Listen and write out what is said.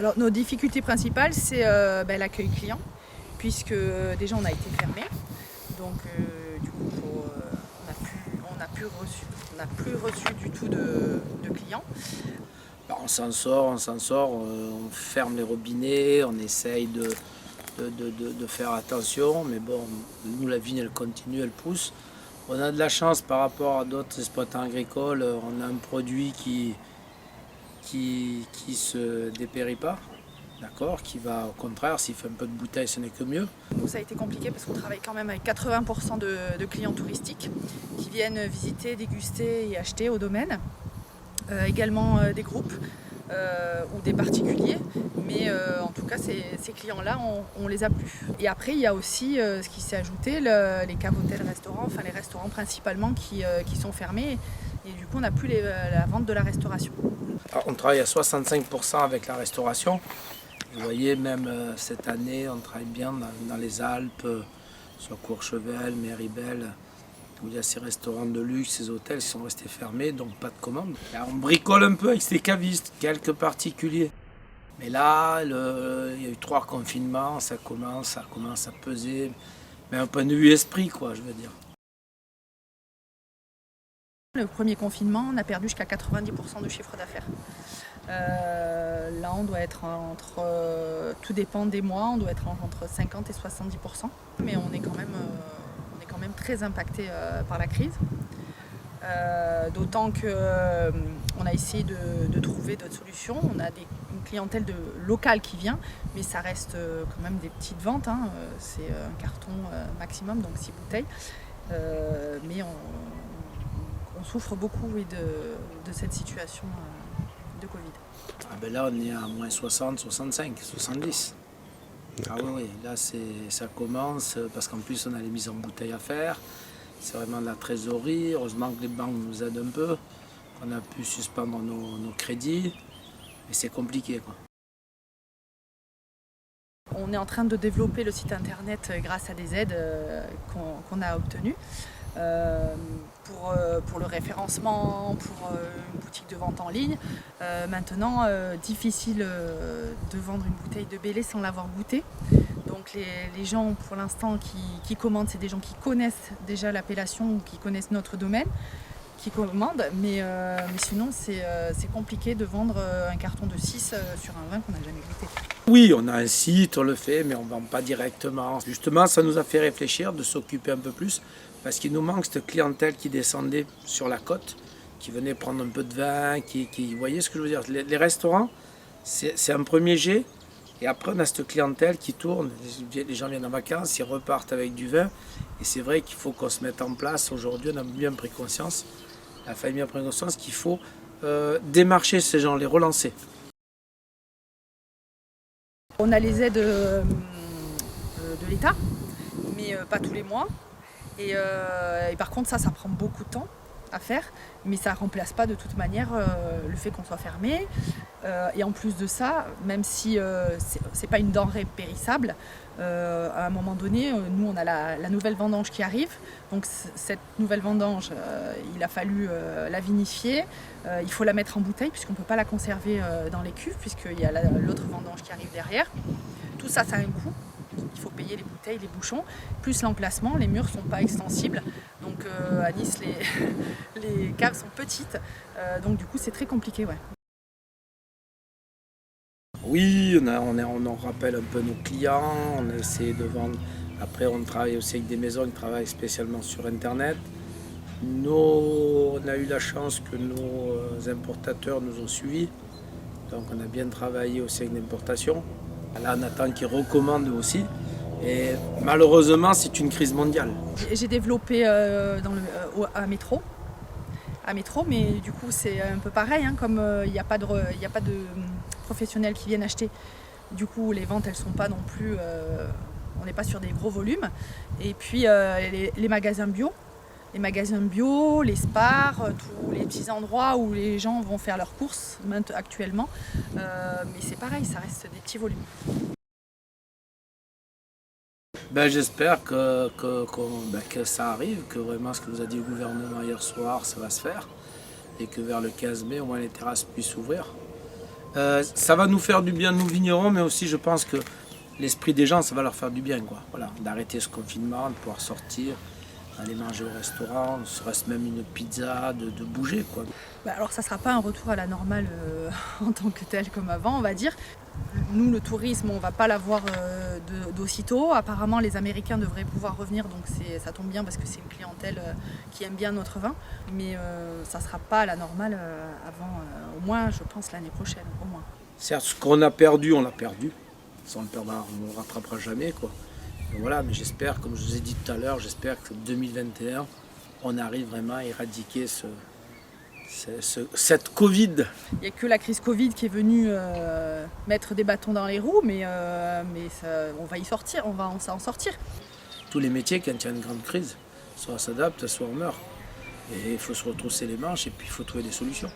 Alors nos difficultés principales, c'est l'accueil client, puisque déjà on a été fermé. Donc du coup, on n'a plus reçu du tout de clients. On s'en sort, on ferme les robinets, on essaye de faire attention, mais bon, nous la vigne elle continue, elle pousse. On a de la chance par rapport à d'autres exploitants agricoles, on a un produit qui se dépérit pas, d'accord, qui va au contraire, s'il fait un peu de bouteille, ce n'est que mieux. Nous, ça a été compliqué parce qu'on travaille quand même avec 80% de clients touristiques qui viennent visiter, déguster et acheter au domaine. Également des groupes ou des particuliers, mais en tout cas ces clients-là, on les a plus. Et après, il y a aussi ce qui s'est ajouté, les caves, hôtels, restaurants, enfin les restaurants principalement qui sont fermés, et du coup on n'a plus la vente de la restauration. Alors, on travaille à 65% avec la restauration. Vous voyez, même cette année, on travaille bien dans les Alpes, sur Courchevel, Méribel, où il y a ces restaurants de luxe, ces hôtels qui sont restés fermés, donc pas de commandes. Là, on bricole un peu avec ces cavistes, quelques particuliers. Mais là, il y a eu 3 confinements, ça commence à peser. Mais un point de vue esprit, quoi, je veux dire. Le premier confinement, on a perdu jusqu'à 90% de chiffre d'affaires. Là, on doit être tout dépend des mois, on doit être entre 50 et 70%. Mais on est quand même très impacté par la crise. D'autant qu'on a essayé de trouver d'autres solutions. On a une clientèle locale qui vient, mais ça reste quand même des petites ventes. C'est un carton maximum, donc 6 bouteilles. Mais on souffre beaucoup de cette situation de Covid. Là, on est à moins 60, 65, 70. Ah oui, là ça commence, parce qu'en plus on a les mises en bouteille à faire. C'est vraiment de la trésorerie. Heureusement que les banques nous aident un peu. On a pu suspendre nos crédits. Mais c'est compliqué, quoi. On est en train de développer le site internet grâce à des aides qu'on a obtenues. Pour le référencement, pour une boutique de vente en ligne. Maintenant, difficile de vendre une bouteille de Bélé sans l'avoir goûté. Donc les gens pour l'instant qui commandent, c'est des gens qui connaissent déjà l'appellation ou qui connaissent notre domaine, qui commandent, mais sinon c'est compliqué de vendre un carton de 6 sur un vin qu'on n'a jamais goûté. Oui, on a un site, on le fait, mais on ne vend pas directement. Justement, ça nous a fait réfléchir de s'occuper un peu plus, parce qu'il nous manque cette clientèle qui descendait sur la côte, qui venait prendre un peu de vin, vous voyez ce que je veux dire. Les restaurants, c'est un premier jet, et après on a cette clientèle qui tourne, les gens viennent en vacances, ils repartent avec du vin, et c'est vrai qu'il faut qu'on se mette en place. Aujourd'hui, on a bien pris conscience, la famille a pris conscience qu'il faut démarcher ces gens, les relancer. On a les aides de l'État, mais pas tous les mois. Et par contre, ça prend beaucoup de temps à faire, mais ça ne remplace pas de toute manière le fait qu'on soit fermé. Et en plus de ça, même si c'est pas une denrée périssable, à un moment donné, nous on a la nouvelle vendange qui arrive. Donc cette nouvelle vendange, il a fallu la vinifier. Il faut la mettre en bouteille puisqu'on ne peut pas la conserver dans les cuves puisqu'il y a l'autre vendange qui arrive derrière. Tout ça, ça a un coût. Il faut payer les bouteilles, les bouchons, plus l'emplacement. Les murs ne sont pas extensibles. Donc à Nice, les caves sont petites. Donc du coup, c'est très compliqué. Ouais. Oui, on rappelle un peu nos clients, on essaie de vendre. Après, on travaille aussi avec des maisons qui travaillent spécialement sur Internet. On a eu la chance que nos importateurs nous ont suivis. Donc on a bien travaillé aussi avec l'importation. Là, on attend qu'ils recommandent aussi. Et malheureusement, c'est une crise mondiale. J'ai développé à Métro, mais du coup c'est un peu pareil, comme il n'y a pas de professionnels qui viennent acheter. Du coup, les ventes, elles sont pas non plus, on n'est pas sur des gros volumes. Et puis les magasins bio. Les Spar, tous les petits endroits où les gens vont faire leurs courses actuellement. Mais c'est pareil, ça reste des petits volumes. J'espère que ça arrive, que vraiment ce que nous a dit le gouvernement hier soir, ça va se faire. Et que vers le 15 mai, au moins les terrasses puissent s'ouvrir. Ça va nous faire du bien, nous vignerons, mais aussi je pense que l'esprit des gens, ça va leur faire du bien, quoi. Voilà, d'arrêter ce confinement, de pouvoir sortir, aller manger au restaurant, serait-ce même une pizza, de bouger, quoi. Bah, alors ça ne sera pas un retour à la normale en tant que tel comme avant, on va dire. Nous, le tourisme, on ne va pas l'avoir d'aussitôt. Apparemment, les Américains devraient pouvoir revenir, donc ça tombe bien parce que c'est une clientèle qui aime bien notre vin. Mais ça ne sera pas à la normale avant, au moins, je pense, l'année prochaine, au moins. Certes, ce qu'on a perdu, on l'a perdu. Ça, on ne le rattrapera jamais, quoi. Donc voilà, mais j'espère, comme je vous ai dit tout à l'heure, j'espère que 2021, on arrive vraiment à éradiquer cette Covid. Il n'y a que la crise Covid qui est venue mettre des bâtons dans les roues, mais ça, on va y sortir, on va en sortir. Tous les métiers, quand il y a une grande crise, soit on s'adapte, soit on meurt. Et il faut se retrousser les manches et puis il faut trouver des solutions.